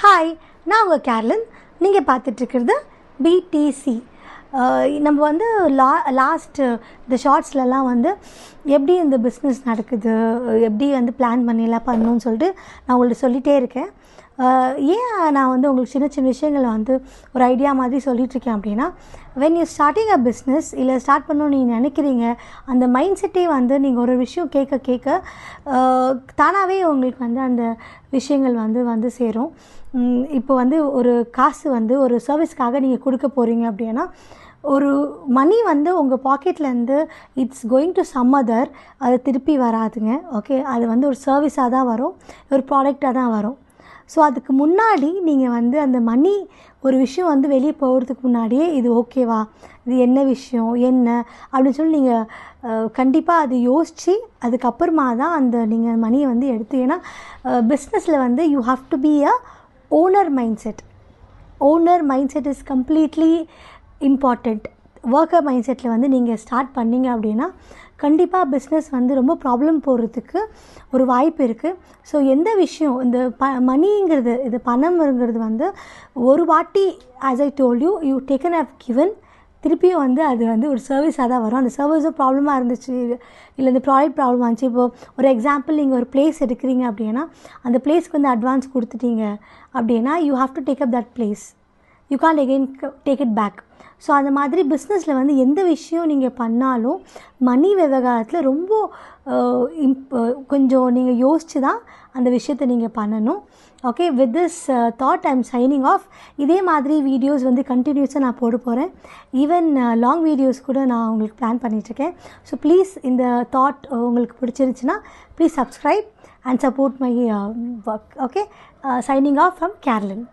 Hi, நான் உங்கள் கேர்லின். நீங்கள் பார்த்துட்ருக்கிறது பிடிசி. நம்ம வந்து லாஸ்ட்டு இந்த ஷார்ட்ஸ்லலாம் வந்து எப்படி இந்த பிஸ்னஸ் நடக்குது, எப்படி வந்து பிளான் பண்ணிலாம் பண்ணணும்னு சொல்லிட்டு நான் உங்கள்ட்ட சொல்லிகிட்டே இருக்கேன். ஏன் நான் வந்து உங்களுக்கு சின்ன சின்ன விஷயங்களை வந்து ஒரு ஐடியா மாதிரி சொல்லிகிட்ருக்கேன் அப்படின்னா, when you starting a business இல்லை ஸ்டார்ட் பண்ணணும்னு நீங்கள் நினைக்கிறீங்க, அந்த மைண்ட் செட்டே வந்து நீங்கள் ஒரு விஷயம் கேட்க கேட்க தானாகவே உங்களுக்கு வந்து அந்த விஷயங்கள் வந்து சேரும். இப்போ வந்து ஒரு காசு வந்து ஒரு சர்வீஸ்க்காக நீங்கள் கொடுக்க போகிறீங்க அப்படின்னா, ஒரு மணி வந்து உங்கள் பாக்கெட்லேருந்து it's going to some other, அது திருப்பி வராதுங்க. ஓகே, அது வந்து ஒரு சர்வீஸாக தான் வரும், ஒரு ப்ராடக்டாக தான் வரும். ஸோ அதுக்கு முன்னாடி நீங்கள் வந்து அந்த மணி ஒரு விஷயம் வந்து வெளியே போகிறதுக்கு முன்னாடியே இது ஓகேவா, இது என்ன விஷயம் என்ன அப்படின்னு சொல்லி நீங்கள் கண்டிப்பாக அது யோசித்து அதுக்கப்புறமா தான் அந்த நீங்கள் மணியை வந்து எடுத்து. ஏன்னா பிஸ்னஸில் வந்து you have to be a owner mind set. Owner mind set is completely important. Worker mind settle வந்து நீங்கள் ஸ்டார்ட் பண்ணிங்க அப்படின்னா கண்டிப்பாக பிஸ்னஸ் வந்து ரொம்ப ப்ராப்ளம் போடுறதுக்கு ஒரு வாய்ப்பு இருக்குது. ஸோ எந்த விஷயம் இந்த மணிங்கிறது, இது பணம்ங்கிறது வந்து ஒரு வாட்டி as I told you taken have given, திருப்பியும் வந்து அது வந்து ஒரு சர்வீஸாக தான் வரும். அந்த சர்வீஸும் ப்ராப்ளமாக இருந்துச்சு, இல்லை இந்த ப்ராடக்ட் ப்ராப்ளமாக இருந்துச்சு. இப்போது ஒரு எக்ஸாம்பிள், நீங்கள் ஒரு பிளேஸ் எடுக்கிறீங்க அப்படின்னா அந்த பிளேஸ்க்கு வந்து அட்வான்ஸ் கொடுத்துட்டீங்க அப்படின்னா you have to take up that place, you can't again take it back. So அந்த மாதிரி பிஸ்னஸில் வந்து எந்த விஷயம் நீங்கள் பண்ணாலும் மணி விவகாரத்தில் ரொம்ப கொஞ்சம் நீங்கள் யோசித்து தான் அந்த விஷயத்தை நீங்கள் பண்ணணும். Okay, with this thought I am signing off. இதே மாதிரி வீடியோஸ் வந்து கண்டினியூஸாக நான் போட போகிறேன். ஈவன் லாங் வீடியோஸ் கூட நான் உங்களுக்கு பிளான் பண்ணிகிட்ருக்கேன். ஸோ ப்ளீஸ் இந்த தாட் உங்களுக்கு பிடிச்சிருந்துச்சுன்னா please subscribe and support my work. Okay, signing off from கேர்லின்.